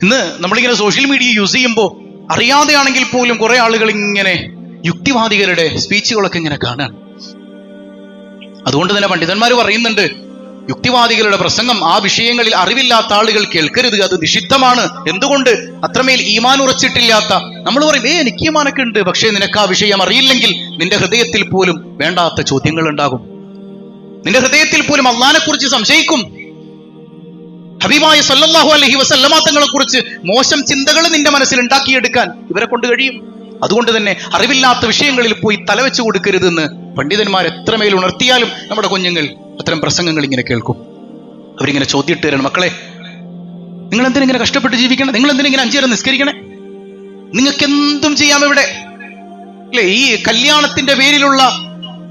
ഇന്ന് നമ്മളിങ്ങനെ social media use ചെയ്യുമ്പോൾ അറിയാതെയാണെങ്കിൽ പോലും കുറെ ആളുകൾ ഇങ്ങനെ യുക്തിവാദികളുടെ സ്പീച്ചുകളൊക്കെ ഇങ്ങനെ കാണാൻ. അതുകൊണ്ട് തന്നെ പണ്ഡിതന്മാർ പറയുന്നുണ്ട്, യുക്തിവാദികളുടെ പ്രസംഗം ആ വിഷയങ്ങളിൽ അറിവില്ലാത്ത ആളുകൾ കേൾക്കരുത്, അത് നിഷിദ്ധമാണ്. എന്തുകൊണ്ട്? അത്രമേൽ ഈമാൻ ഉറച്ചിട്ടില്ലാത്ത നമ്മൾ പറയും, എനിക്ക് ഈമാനൊക്കെ ഉണ്ട്, പക്ഷേ നിനക്ക് ആ വിഷയം അറിയില്ലെങ്കിൽ നിന്റെ ഹൃദയത്തിൽ പോലും വേണ്ടാത്ത ചോദ്യങ്ങൾ ഉണ്ടാകും. നിന്റെ ഹൃദയത്തിൽ പോലും അള്ളാഹിനെ കുറിച്ച് സംശയിക്കും. ഹബീബായ സല്ലല്ലാഹു അലൈഹി വസല്ലമ തങ്ങളെ കുറിച്ച് മോശം ചിന്തകൾ നിന്റെ മനസ്സിൽ ഉണ്ടാക്കിയെടുക്കാൻ ഇവരെ കൊണ്ട് കഴിയും. അതുകൊണ്ട് തന്നെ അറിവില്ലാത്ത വിഷയങ്ങളിൽ പോയി തലവെച്ചു കൊടുക്കരുതെന്ന് പണ്ഡിതന്മാർ എത്രമേൽ ഉണർത്തിയാലും നമ്മുടെ കുഞ്ഞുങ്ങൾ അത്തരം പ്രസംഗങ്ങൾ ഇങ്ങനെ കേൾക്കും. അവരിങ്ങനെ ചോദ്യമിട്ട് തരണം, മക്കളെ നിങ്ങൾ എന്തിനിങ്ങനെ കഷ്ടപ്പെട്ട് ജീവിക്കണം? നിങ്ങൾ എന്തിനിങ്ങനെ 5 നേരം നിസ്കരിക്കണേ? നിങ്ങൾക്ക് എന്തും ചെയ്യാം ഇവിടെ, അല്ലേ? ഈ കല്യാണത്തിന്റെ പേരിലുള്ള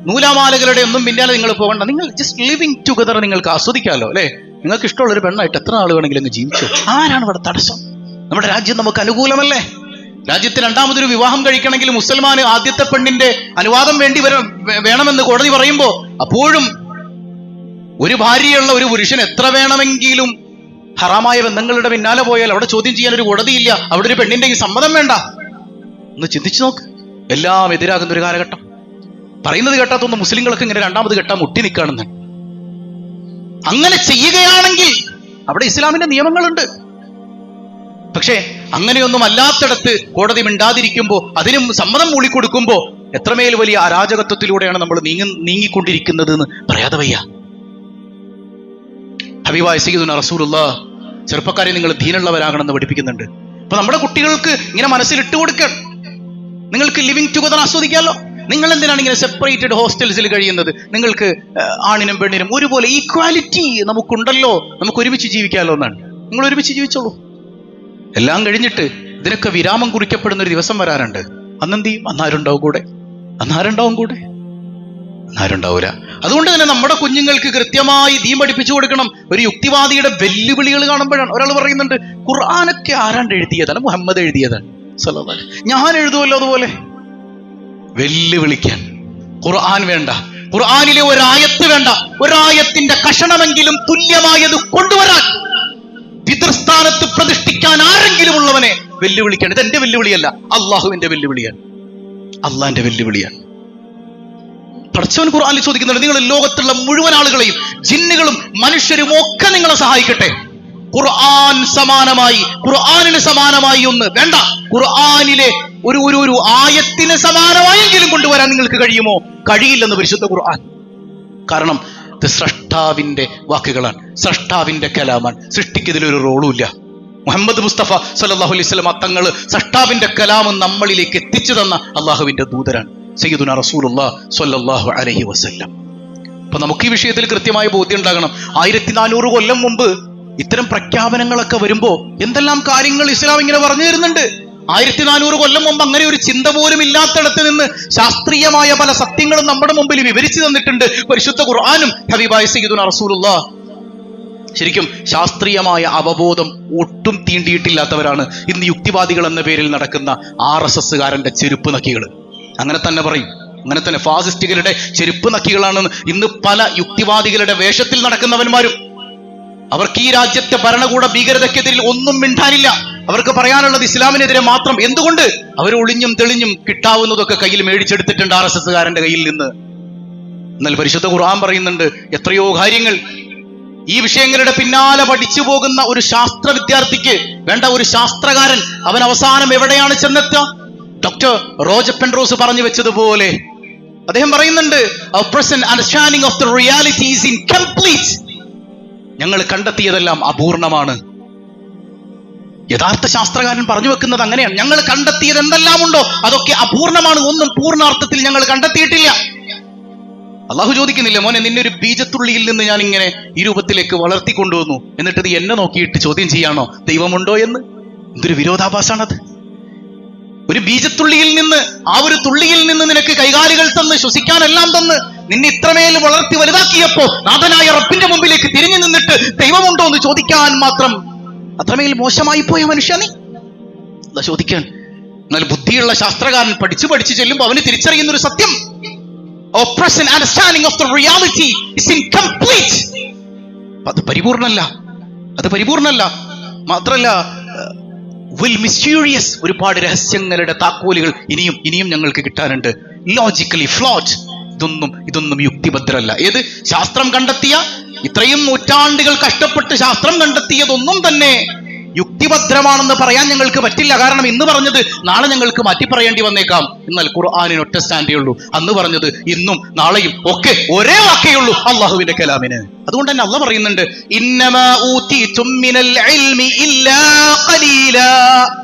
നൂലാമാലകളുടെ ഒന്നും പിന്നാലെ നിങ്ങൾ പോകണ്ട. നിങ്ങൾ ജസ്റ്റ് ലിവിങ് ടുഗദർ നിങ്ങൾക്ക് ആസ്വദിക്കാമല്ലോ, അല്ലേ? നിങ്ങൾക്ക് ഇഷ്ടമുള്ളൊരു പെണ്ണായിട്ട് എത്ര നാൾ വേണമെങ്കിലും അങ്ങ് ജീവിച്ചു. ആരാണ് ഇവിടെ തടസ്സം? നമ്മുടെ രാജ്യം നമുക്ക് അനുകൂലമല്ലേ? രാജ്യത്ത് രണ്ടാമതൊരു വിവാഹം കഴിക്കണമെങ്കിൽ മുസൽമാന് ആദ്യത്തെ പെണ്ണിന്റെ അനുവാദം വേണമെന്ന് കോടതി പറയുമ്പോൾ അപ്പോഴും ഒരു ഭാര്യയുള്ള ഒരു പുരുഷൻ എത്ര വേണമെങ്കിലും ഹറാമായ ബന്ധങ്ങളുടെ പിന്നാലെ പോയാൽ അവിടെ ചോദ്യം ചെയ്യാൻ ഒരു കോടതിയില്ല. അവിടെ ഒരു പെണ്ണിന്റെ സമ്മതം വേണ്ട. ഒന്ന് ചിന്തിച്ചു നോക്ക്. എല്ലാം എതിരാകുന്ന ഒരു കാലഘട്ടം. പറയുന്നത് കേട്ടാത്തൊന്ന് മുസ്ലിങ്ങളൊക്കെ ഇങ്ങനെ രണ്ടാമത് കെട്ടാൻ മുട്ടി നിൽക്കുകയാണെന്ന്. അങ്ങനെ ചെയ്യുകയാണെങ്കിൽ അവിടെ ഇസ്ലാമിന്റെ നിയമങ്ങളുണ്ട്. പക്ഷേ അങ്ങനെയൊന്നും അല്ലാത്തിടത്ത് കോടതി മിണ്ടാതിരിക്കുമ്പോൾ അതിനും സമ്മതം മൂളിക്കൊടുക്കുമ്പോൾ എത്രമേൽ വലിയ അരാജകത്വത്തിലൂടെയാണ് നമ്മൾ നീങ്ങിക്കൊണ്ടിരിക്കുന്നത് എന്ന് പറയാതെ വയ്യ. ഹബീബായ സയ്യിദുനാ റസൂലുള്ളാഹ് ചെറുപ്പക്കാരെ നിങ്ങൾ ദീനുള്ളവരാകണമെന്ന് പഠിപ്പിക്കുന്നുണ്ട്. അപ്പൊ നമ്മുടെ കുട്ടികൾക്ക് ഇങ്ങനെ മനസ്സിൽ ഇട്ടുകൊടുക്കണം, നിങ്ങൾക്ക് ലിവിങ് ടുഗദർ ആസ്വദിക്കാമല്ലോ. നിങ്ങൾ എന്തിനാണ് ഇങ്ങനെ സെപ്പറേറ്റഡ് ഹോസ്റ്റൽസിൽ കഴിയുന്നത്? നിങ്ങൾക്ക് ആണിനും പെണ്ണിനും ഒരുപോലെ ഈക്വാലിറ്റി നമുക്കുണ്ടല്ലോ, നമുക്ക് ഒരുമിച്ച് ജീവിക്കാമല്ലോ എന്നാണ്. നിങ്ങൾ ഒരുമിച്ച് ജീവിച്ചോളൂ. എല്ലാം കഴിഞ്ഞിട്ട് ഇതിനൊക്കെ വിരാമം കുറിക്കപ്പെടുന്ന ഒരു ദിവസം വരാറുണ്ട്. അന്നെന്ത് ചെയ്യും? അന്നാരുണ്ടാവും കൂടെ? അന്നാരുണ്ടാവൂല. അതുകൊണ്ട് തന്നെ നമ്മുടെ കുഞ്ഞുങ്ങൾക്ക് കൃത്യമായി ദീൻ പഠിപ്പിച്ചു കൊടുക്കണം. ഒരു യുക്തിവാദിയുടെ വെല്ലുവിളികൾ കാണുമ്പോഴാണ് ഒരാൾ പറയുന്നുണ്ട്, ഖുർആനൊക്കെ ആരാണ്ട് എഴുതിയതാണ്? മുഹമ്മദ് എഴുതിയതാണ്. ഞാൻ എഴുതുമല്ലോ അതുപോലെ. വെല്ലുവിളിക്കാൻ ഖുർആൻ വേണ്ട, ഖുർആനിലെ ഒരായത്ത് വേണ്ട, ഒരായത്തിന്റെ കഷണമെങ്കിലും തുല്യമായത് കൊണ്ടുവരാൻ പിതൃസ്ഥാനത്ത് പ്രതിഷ്ഠിക്കാൻ ആരെങ്കിലും ഉള്ളവനെ വെല്ലുവിളിക്കാൻ. ഇത് എന്റെ വെല്ലുവിളിയല്ല, അള്ളാഹുവിന്റെ വെല്ലുവിളിയാണ്, അള്ളാഹിന്റെ വെല്ലുവിളിയാണ്. പടച്ചവൻ ഖുർആനിൽ ചോദിക്കുന്നുണ്ട്, നിങ്ങൾ ലോകത്തുള്ള മുഴുവൻ ആളുകളെയും ജിന്നുകളും മനുഷ്യരും ഒക്കെ നിങ്ങളെ സഹായിക്കട്ടെ, ഖുർആനിന് സമാനമായി ഒന്ന് വേണ്ട, ഖുർആനിലെ ഒരു ആയത്തിന് സമാനമായെങ്കിലും കൊണ്ടുവരാൻ നിങ്ങൾക്ക് കഴിയുമോ? കഴിയില്ലെന്ന് പരിശുദ്ധ ഖുർആൻ. കാരണം ഇത് സ്രഷ്ടാവിന്റെ വാക്കുകളാണ്, സ്രഷ്ടാവിന്റെ കലാമാണ്. സൃഷ്ടിക്ക് ഇതിലൊരു റോളും ഇല്ല. മുഹമ്മദ് മുസ്തഫ സല്ലല്ലാഹു അലൈഹി വസല്ലം തങ്ങൾ സ്രഷ്ടാവിന്റെ കലാം നമ്മളിലേക്ക് എത്തിച്ചു തന്ന അള്ളാഹുവിന്റെ ദൂതരാണ് സയ്യിദുനാ റസൂലുള്ളാഹി സ്വല്ലല്ലാഹു അലൈഹി വസല്ലം. അപ്പൊ നമുക്ക് ഈ വിഷയത്തിൽ കൃത്യമായ ബോധ്യം ഉണ്ടാകണം. 1400 കൊല്ലം മുമ്പ് ഇത്തരം പ്രഖ്യാപനങ്ങളൊക്കെ വരുമ്പോ എന്തെല്ലാം കാര്യങ്ങൾ ഇസ്ലാം ഇങ്ങനെ പറഞ്ഞു തരുന്നുണ്ട്. 1400 കൊല്ലം മുമ്പ് അങ്ങനെ ഒരു ചിന്ത പോലും ഇല്ലാത്തിടത്ത് നിന്ന് ശാസ്ത്രീയമായ പല സത്യങ്ങളും നമ്മുടെ മുമ്പിൽ വിവരിച്ചു തന്നിട്ടുണ്ട് പരിശുദ്ധ ഖുർആനും ഹബീബായ സയ്യിദുനാ റസൂലുള്ളാഹി. ശരിക്കും ശാസ്ത്രീയമായ അവബോധം ഒട്ടും തീണ്ടിയിട്ടില്ലാത്തവരാണ് ഇന്ന് യുക്തിവാദികൾ എന്ന പേരിൽ നടക്കുന്ന RSSകാരന്റെ ചെരുപ്പ് നക്കികൾ. അങ്ങനെ തന്നെ പറയും, അങ്ങനെ തന്നെ ഫാസിസ്റ്റുകളുടെ ചെരുപ്പ് നക്കികളാണെന്ന് ഇന്ന് പല യുക്തിവാദികളുടെ വേഷത്തിൽ നടക്കുന്നവന്മാരും. അവർക്ക് ഈ രാജ്യത്തെ ഭരണകൂട ഭീകരതയ്ക്കെതിരിൽ ഒന്നും മിണ്ടാനില്ല. അവർക്ക് പറയാനുള്ളത് ഇസ്ലാമിനെതിരെ മാത്രം. എന്തുകൊണ്ട്? അവർ ഒളിഞ്ഞും തെളിഞ്ഞും കിട്ടാവുന്നതൊക്കെ കയ്യിൽ മേടിച്ചെടുത്തിട്ടുണ്ട് RSSകാരന്റെ കയ്യിൽ നിന്ന്. എന്നാൽ പരിശുദ്ധ ഖുർആൻ പറയുന്നുണ്ട് എത്രയോ കാര്യങ്ങൾ. ഈ വിഷയങ്ങളുടെ പിന്നാലെ പഠിച്ചു പോകുന്ന ഒരു ശാസ്ത്ര വിദ്യാർത്ഥിക്ക് വേണ്ട, ഒരു ശാസ്ത്രകാരൻ, അവൻ അവസാനം എവിടെയാണ് ചെന്നെത്തുക? ഡോക്ടർ റോജർ പെൻറോസ് പറഞ്ഞു വെച്ചതുപോലെ അദ്ദേഹം പറയുന്നുണ്ട്, our present understanding of the reality is incomplete. ഞങ്ങൾ കണ്ടെത്തിയതെല്ലാം അപൂർണമാണ്. യഥാർത്ഥ ശാസ്ത്രകാരൻ പറഞ്ഞു വെക്കുന്നത് അങ്ങനെയാണ്. ഞങ്ങൾ കണ്ടെത്തിയത് എന്തെല്ലാം ഉണ്ടോ അതൊക്കെ അപൂർണമാണ്, ഒന്നും പൂർണ്ണാർത്ഥത്തിൽ ഞങ്ങൾ കണ്ടെത്തിയിട്ടില്ല. അള്ളാഹു ചോദിക്കുന്നില്ല, മോനെ നിന്നെ ഒരു ബീജത്തുള്ളിയിൽ നിന്ന് ഞാൻ ഇങ്ങനെ ഈ രൂപത്തിലേക്ക് വളർത്തിക്കൊണ്ടുവന്നു, എന്നിട്ട് നീ എന്നെ നോക്കിയിട്ട് ചോദ്യം ചെയ്യാണോ ദൈവമുണ്ടോ എന്ന്? എന്തൊരു വിരോധാഭാസമാണത്. ഒരു ബീജത്തുള്ളിയിൽ നിന്ന്, ആ ഒരു തുള്ളിയിൽ നിന്ന് നിനക്ക് കൈകാലുകൾ തന്ന് ശ്വസിക്കാനെല്ലാം തന്ന് നിന്നെ ഇത്രമേൽ വളർത്തി വലുതാക്കിയപ്പോ നാഥനായ റബ്ബിന്റെ മുമ്പിലേക്ക് തിരിഞ്ഞു നിന്നിട്ട് ദൈവമുണ്ടോ എന്ന് ചോദിക്കാൻ മാത്രം അത്രമേൽ മോശമായി പോയ മനുഷ്യ നീ അതാ ചോദിക്കാൻ. എന്നാൽ ബുദ്ധിയുള്ള ശാസ്ത്രകാരൻ പഠിച്ചു ചെല്ലുമ്പോൾ അവന് തിരിച്ചറിയുന്ന ഒരു സത്യം, our present understanding of the reality is incomplete. അത് പരിപൂർണല്ല. മാത്രല്ല മിസ്റ്റീരിയസ്, ഒരുപാട് രഹസ്യങ്ങളുടെ താക്കോലുകൾ ഇനിയും ഞങ്ങൾക്ക് കിട്ടാനുണ്ട്. ലോജിക്കലി ഫ്ലോട്ട്, ഇതൊന്നും യുക്തിഭദ്രമല്ല. ഏത് ശാസ്ത്രം കണ്ടെത്തിയ, ഇത്രയും നൂറ്റാണ്ടുകൾ കഷ്ടപ്പെട്ട് ശാസ്ത്രം കണ്ടെത്തിയതൊന്നും തന്നെ യുക്തിഭദ്രമാണെന്ന് പറയാൻ ഞങ്ങൾക്ക് പറ്റില്ല. കാരണം ഇന്ന് പറഞ്ഞത് നാളെ ഞങ്ങൾക്ക് മാറ്റി പറയേണ്ടി വന്നേക്കാം. എന്നാൽ ഖുർആനിന് ഒറ്റ സ്റ്റാൻഡേ ഉള്ളൂ. അന്ന് പറഞ്ഞത് ഇന്നും നാളെയും ഒക്കെ ഒരേ വാക്കേ ഉള്ളൂ അള്ളാഹുവിന്റെ കലാമിന്. അതുകൊണ്ട് തന്നെ അള്ളാഹ് പറയുന്നുണ്ട്, ഇന്നമാ ഊതീതും മിനൽ ഇൽമി ഇല്ലാ ഖലീലാ.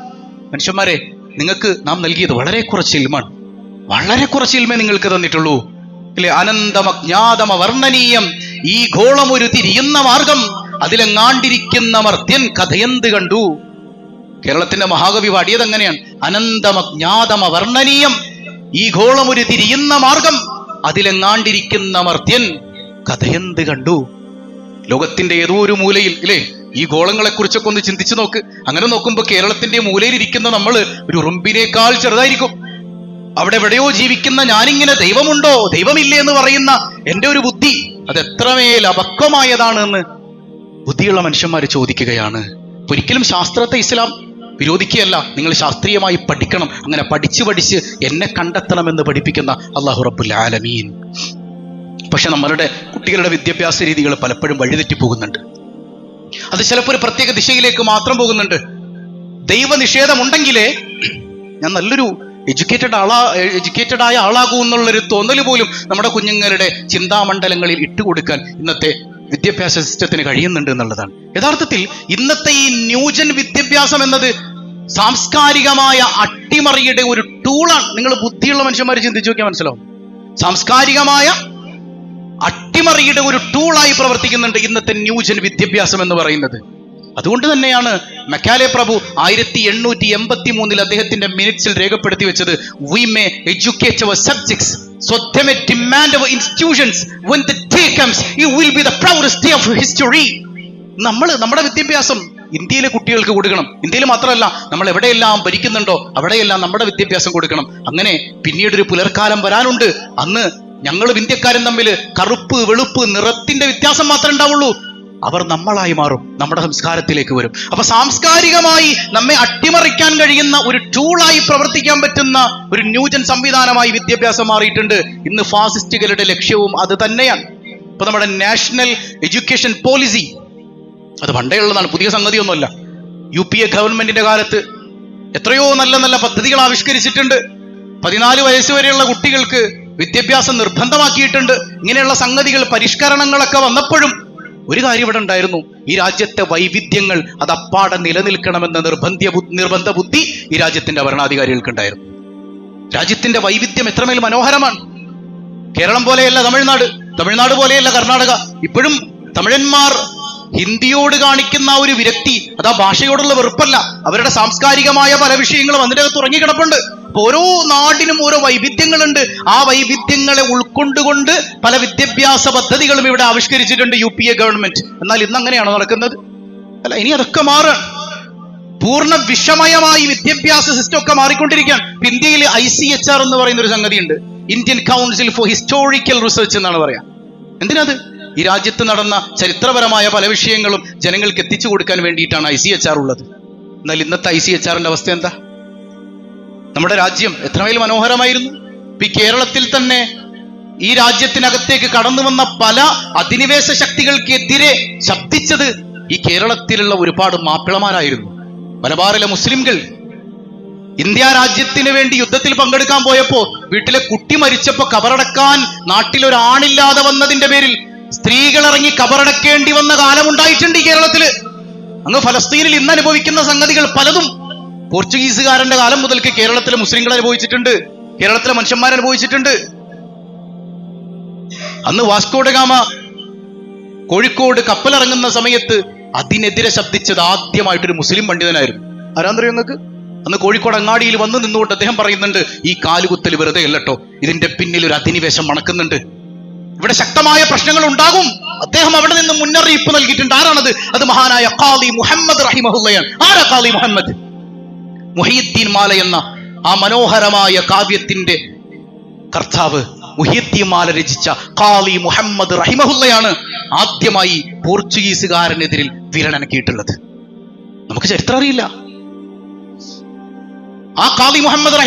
മനുഷ്യന്മാരെ, നിങ്ങൾക്ക് നാം നൽകിയത് വളരെ കുറച്ച് ഇൽമാണ്, വളരെ കുറച്ച് ഇൽമേ നിങ്ങൾക്ക് തന്നിട്ടുള്ളൂ. ഇല്ലേ? അനന്തമജ്ഞാതമവർണ്ണനീയം, ഈ ഗോളം ഒരു തിരിയുന്ന മാർഗം, അതിലെങ്ങാണ്ടിരിക്കുന്ന മർത്യൻ കഥയെന്ത് കണ്ടു. കേരളത്തിന്റെ മഹാകവി പാടിയത് അങ്ങനെയാണ്, അനന്തമജ്ഞാതമവർണ്ണനീയം, ഈ ഗോളം ഒരു തിരിയുന്ന മാർഗം, അതിലെങ്ങാണ്ടിരിക്കുന്ന മർത്യൻ കഥയെന്ത് കണ്ടു. ലോകത്തിന്റെ ഏതോ ഒരു മൂലയിൽ, ഇല്ലേ, ഈ ഗോളങ്ങളെ കുറിച്ചൊക്കെ ഒന്ന് ചിന്തിച്ചു നോക്ക്. അങ്ങനെ നോക്കുമ്പോൾ കേരളത്തിന്റെ മൂലയിൽ ഇരിക്കുന്ന നമ്മൾ ഒരു ഉറുമ്പിനേക്കാൾ ചെറുതായിരിക്കും. അവിടെ എവിടെയോ ജീവിക്കുന്ന ഞാനിങ്ങനെ ദൈവമുണ്ടോ ദൈവമില്ലേ എന്ന് പറയുന്ന എൻ്റെ ഒരു ബുദ്ധി, അത് എത്രമേൽ അപക്വമായതാണ് എന്ന് ബുദ്ധിയുള്ള മനുഷ്യന്മാർ ചോദിക്കുകയാണ്. ഒരിക്കലും ശാസ്ത്രത്തെ ഇസ്ലാം വിരോധിക്കുകയല്ല. നിങ്ങൾ ശാസ്ത്രീയമായി പഠിക്കണം, അങ്ങനെ പഠിച്ച് എന്നെ കണ്ടെത്തണമെന്ന് പഠിപ്പിക്കുന്ന അല്ലാഹു റബ്ബുൽ ആലമീൻ. പക്ഷെ നമ്മളുടെ കുട്ടികളുടെ വിദ്യാഭ്യാസ രീതികൾ പലപ്പോഴും വഴിതെറ്റി അത് ചിലപ്പോൾ ഒരു പ്രത്യേക ദിശയിലേക്ക് മാത്രം പോകുന്നുണ്ട്. ദൈവനിഷേധമുണ്ടെങ്കിലേ ഞാൻ നല്ലൊരു എഡ്യൂക്കേറ്റഡ് ആയ ആളാകൂ എന്നുള്ളൊരു തോന്നൽ പോലും നമ്മുടെ കുഞ്ഞുങ്ങളുടെ ചിന്താമണ്ഡലങ്ങളിൽ ഇട്ടുകൊടുക്കാൻ ഇന്നത്തെ വിദ്യാഭ്യാസ സിസ്റ്റത്തിന് കഴിയുന്നുണ്ട് എന്നുള്ളതാണ്. യഥാർത്ഥത്തിൽ ഇന്നത്തെ ഈ ന്യൂജൻ വിദ്യാഭ്യാസം എന്നത് സാംസ്കാരികമായ അട്ടിമറിയുടെ ഒരു ടൂളാണ്. നിങ്ങൾ ബുദ്ധിയുള്ള മനുഷ്യന്മാർ ചിന്തിച്ചു നോക്കിയാൽ മനസ്സിലാവും. സാംസ്കാരികമായ അട്ടിമറിയുടെ ഒരു ടൂളായി പ്രവർത്തിക്കുന്നുണ്ട് ഇന്നത്തെ ന്യൂജൻ വിദ്യാഭ്യാസം എന്ന് പറയുന്നത്. അതുകൊണ്ട് തന്നെയാണ് മെക്കാലെ പ്രഭു 1883 അദ്ദേഹത്തിന്റെ മിനിറ്റ്സിൽ രേഖപ്പെടുത്തി വെച്ചത്, we may educate our subjects so they may demand our institutions. When the day comes, it will be the proudest day of history. നമ്മുടെ വിദ്യാഭ്യാസം ഇന്ത്യയിലെ കുട്ടികൾക്ക് കൊടുക്കണം. ഇന്ത്യയിൽ മാത്രമല്ല, നമ്മൾ എവിടെയെല്ലാം ഭരിക്കുന്നുണ്ടോ അവിടെയെല്ലാം നമ്മുടെ വിദ്യാഭ്യാസം കൊടുക്കണം. അങ്ങനെ പിന്നീടൊരു പുലർക്കാലം വരാനുണ്ട്. അന്ന് ഞങ്ങളും ഇന്ത്യക്കാരും തമ്മിൽ കറുപ്പ് വെളുപ്പ് നിറത്തിന്റെ വ്യത്യാസം മാത്രമേ ഉണ്ടാവുള്ളൂ. അവർ നമ്മളായി മാറും, നമ്മുടെ സംസ്കാരത്തിലേക്ക് വരും. അപ്പൊ സാംസ്കാരികമായി നമ്മെ അട്ടിമറിക്കാൻ കഴിയുന്ന ഒരു ടൂളായി പ്രവർത്തിക്കാൻ പറ്റുന്ന ഒരു ന്യൂജൻ സംവിധാനമായി വിദ്യാഭ്യാസം മാറിയിട്ടുണ്ട്. ഇന്ന് ഫാസിസ്റ്റുകളുടെ ലക്ഷ്യവും അത് തന്നെയാണ്. ഇപ്പൊ നമ്മുടെ നാഷണൽ എഡ്യൂക്കേഷൻ പോളിസി അത് പണ്ടേ ഉള്ളതാണ്, പുതിയ സംഗതിയൊന്നുമല്ല. UPA ഗവൺമെന്റിന്റെ കാലത്ത് എത്രയോ നല്ല നല്ല പദ്ധതികൾ ആവിഷ്കരിച്ചിട്ടുണ്ട്. 14 വയസ്സ് വരെയുള്ള കുട്ടികൾക്ക് വിദ്യാഭ്യാസം നിർബന്ധമാക്കിയിട്ടുണ്ട്. ഇങ്ങനെയുള്ള സംഗതികൾ പരിഷ്കരണങ്ങളൊക്കെ വന്നപ്പോഴും ഒരു കാര്യം ഇവിടെ ഉണ്ടായിരുന്നു, ഈ രാജ്യത്തെ വൈവിധ്യങ്ങൾ അത് അപ്പാടെ നിലനിൽക്കണമെന്ന നിർബന്ധ ബുദ്ധി ഈ രാജ്യത്തിന്റെ ഭരണാധികാരികൾക്ക് ഉണ്ടായിരുന്നു. രാജ്യത്തിന്റെ വൈവിധ്യം എത്രമേൽ മനോഹരമാണ്. കേരളം പോലെയല്ല തമിഴ്നാട് പോലെയല്ല കർണാടക. ഇപ്പോഴും തമിഴന്മാർ ഹിന്ദിയോട് കാണിക്കുന്ന ഒരു വിരക്തി, അത് ആ ഭാഷയോടുള്ള വെറുപ്പല്ല, അവരുടെ സാംസ്കാരികമായ പല വിഷയങ്ങളും അതിനകത്ത് ഉറങ്ങിക്കിടപ്പുണ്ട്. ഓരോ നാടിനും ഓരോ വൈവിധ്യങ്ങളുണ്ട്. ആ വൈവിധ്യങ്ങളെ ഉൾക്കൊണ്ടുകൊണ്ട് പല വിദ്യാഭ്യാസ പദ്ധതികളും ഇവിടെ ആവിഷ്കരിച്ചിട്ടുണ്ട് UPA ഗവൺമെന്റ്. എന്നാൽ ഇന്ന് അങ്ങനെയാണോ നടക്കുന്നത്? അല്ല, ഇനി അതൊക്കെ മാറാൻ പൂർണ്ണ വിഷമയമായി വിദ്യാഭ്യാസ സിസ്റ്റം ഒക്കെ മാറിക്കൊണ്ടിരിക്കുകയാണ്. ഇന്ത്യയിൽ ICHR എന്ന് പറയുന്ന ഒരു സംഗതിയുണ്ട്, Indian council for historical research എന്നാണ് പറയാം. എന്തിനത്? ഈ രാജ്യത്ത് നടന്ന ചരിത്രപരമായ പല വിഷയങ്ങളും ജനങ്ങൾക്ക് എത്തിച്ചു കൊടുക്കാൻ വേണ്ടിയിട്ടാണ് ICHR ഉള്ളത്. എന്നാൽ ഇന്നത്തെ ICHRന്റെ അവസ്ഥ എന്താ? നമ്മുടെ രാജ്യം എത്രമേൽ മനോഹരമായിരുന്നു. ഈ കേരളത്തിൽ തന്നെ ഈ രാജ്യത്തിനകത്തേക്ക് കടന്നു വന്ന പല അധിനിവേശ ശക്തികൾക്കെതിരെ ശബ്ദിച്ചത് ഈ കേരളത്തിലുള്ള ഒരുപാട് മാപ്പിളമാരായിരുന്നു. മലബാറിലെ മുസ്ലിംകൾ ഇന്ത്യ രാജ്യത്തിന് വേണ്ടി യുദ്ധത്തിൽ പങ്കെടുക്കാൻ പോയപ്പോ വീട്ടിലെ കുട്ടി മരിച്ചപ്പോ കബറടക്കാൻ നാട്ടിലൊരാണില്ലാതെ വന്നതിന്റെ പേരിൽ സ്ത്രീകൾ ഇറങ്ങി കബറടക്കേണ്ടി വന്ന കാലമുണ്ടായിട്ടുണ്ട് ഈ കേരളത്തില്. അങ്ങ് ഫലസ്തീനിൽ ഇന്ന് അനുഭവിക്കുന്ന സംഗതികൾ പലതും പോർച്ചുഗീസുകാരന്റെ കാലം മുതൽക്ക് കേരളത്തിലെ മുസ്ലിങ്ങൾ അനുഭവിച്ചിട്ടുണ്ട്, കേരളത്തിലെ മനുഷ്യന്മാർ അനുഭവിച്ചിട്ടുണ്ട്. അന്ന് വാസ്കോ ഡ ഗാമ കോഴിക്കോട് കപ്പലിറങ്ങുന്ന സമയത്ത് അതിനെതിരെ ശബ്ദിച്ചത് ആദ്യമായിട്ടൊരു മുസ്ലിം പണ്ഡിതനായിരുന്നു. ആരാന്നറിയോ നിങ്ങൾക്ക്? അന്ന് കോഴിക്കോട് അങ്ങാടിയിൽ വന്ന് നിന്നുകൊണ്ട് അദ്ദേഹം പറയുന്നുണ്ട്, ഈ കാലുകുത്തൽ വെറുതെ അല്ലട്ടോ, ഇതിന്റെ പിന്നിൽ ഒരു അധിനിവേശം മണക്കുന്നുണ്ട്, ഇവിടെ ശക്തമായ പ്രശ്നങ്ങൾ ഉണ്ടാകും. അദ്ദേഹം അവിടെ നിന്ന് മുന്നറിയിപ്പ് നൽകിയിട്ടുണ്ട്. ആരാണത്? അത് മഹാനായ ഖാദി മുഹമ്മദ് റഹിമഹുള്ളയാണ്. ആരാ ഖാദി മുഹമ്മദ്? മുഹയ്യിദ്ദീൻ മാല എന്ന ആ മനോഹരമായ കാവ്യത്തിന്റെ കർത്താവ് മുഹയ്യിദ്ദീൻ മാല രചിച്ച ഖാദി മുഹമ്മദ് റഹിമഹുള്ളയാണ് ആദ്യമായി പോർച്ചുഗീസുകാരനെതിരിൽ വിരലനക്കിയിട്ടുള്ളത്. നമുക്ക് ചരിത്രം അറിയില്ല. ആ ഖാദി മുഹമ്മദ്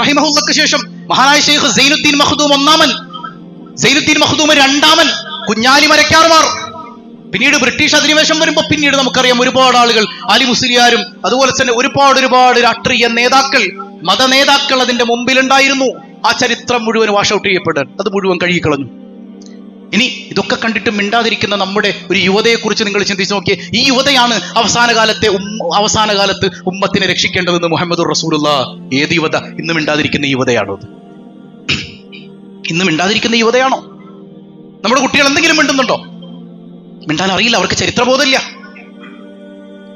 റഹിമഹുല്ലക്ക് ശേഷം മഹാനായ ഷെയ്ഖ് സൈനുദ്ദീൻ മഖ്ദൂം ഒന്നാമൻ, സൈനുദ്ദീൻ മഖ്ദൂം രണ്ടാമൻ, കുഞ്ഞാലി മരക്കാർമാർ. പിന്നീട് ബ്രിട്ടീഷ് അധിനിവേശം വരുമ്പോൾ പിന്നീട് നമുക്കറിയാം ഒരുപാട് ആളുകൾ, അലി മുസ്ലിയാരും അതുപോലെ തന്നെ ഒരുപാട് രാഷ്ട്രീയ നേതാക്കൾ, മത നേതാക്കൾ അതിന്റെ മുമ്പിലുണ്ടായിരുന്നു. ആ ചരിത്രം മുഴുവൻ വാഷ് ഔട്ട് ചെയ്യപ്പെടാൻ അത് മുഴുവൻ കഴുകിക്കളഞ്ഞു. ഇനി ഇതൊക്കെ കണ്ടിട്ട് മിണ്ടാതിരിക്കുന്ന നമ്മുടെ ഒരു യുവതയെക്കുറിച്ച് നിങ്ങൾ ചിന്തിച്ചു നോക്കിയേ. ഈ യുവതയാണ് അവസാന കാലത്ത് ഉമ്മത്തിനെ രക്ഷിക്കേണ്ടതെന്ന് മുഹമ്മദുർ റസൂലുള്ളാഹ്. ഏത് യുവത? ഇന്ന് മിണ്ടാതിരിക്കുന്ന യുവതയാണോ? ഇന്ന് മിണ്ടാതിരിക്കുന്ന യുവതയാണോ? നമ്മുടെ കുട്ടികൾ എന്തെങ്കിലും മിണ്ടുന്നുണ്ടോ? മിണ്ടാൻ അറിയില്ല, അവർക്ക് ചരിത്രബോധമില്ല.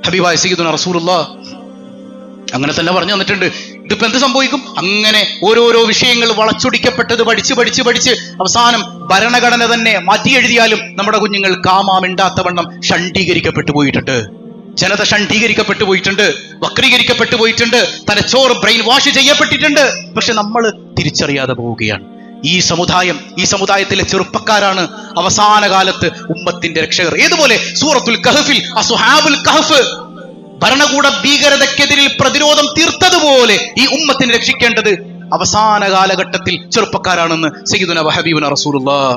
ഹബീബായ സയ്യിദുനാ റസൂലുള്ളാഹ് അങ്ങനെ തന്നെ പറഞ്ഞു തന്നിട്ടുണ്ട്. ഇതിപ്പോ എന്ത് സംഭവിക്കും? അങ്ങനെ ഓരോരോ വിഷയങ്ങൾ വളച്ചൊടിക്കപ്പെട്ടത് പഠിച്ച് അവസാനം ഭരണഘടന തന്നെ മാറ്റി എഴുതിയാലും നമ്മുടെ കുഞ്ഞുങ്ങൾ കാമാമിണ്ടാത്തവണ്ണം ഷണ്ഡീകരിക്കപ്പെട്ടു പോയിട്ടുണ്ട്. ജനത ഷണ്ഡീകരിക്കപ്പെട്ടു പോയിട്ടുണ്ട്, വക്രീകരിക്കപ്പെട്ടു പോയിട്ടുണ്ട്, തലച്ചോറ് ബ്രെയിൻ വാഷ് ചെയ്യപ്പെട്ടിട്ടുണ്ട്. പക്ഷെ നമ്മൾ തിരിച്ചറിയാതെ പോവുകയാണ്. ഈ സമുദായത്തിലെ ചെറുപ്പക്കാരാണ് അവസാന കാലത്ത് ഉമ്മത്തിന്റെ രക്ഷകർ. ഏതുപോലെ സൂറത്തുൽ കഹ്ഫിൽ അസ്ഹാബുൽ കഹ്ഫ് ഭരണകൂട ഭീകരതയ്ക്കെതിരിൽ പ്രതിരോധം തീർത്തതുപോലെ ഈ ഉമ്മത്തിനെ രക്ഷിക്കേണ്ടത് അവസാന കാലഘട്ടത്തിൽ ചെറുപ്പക്കാരാണെന്ന് സയ്യിദുനാ വഹബീബുനാ റസൂലുള്ളാഹ്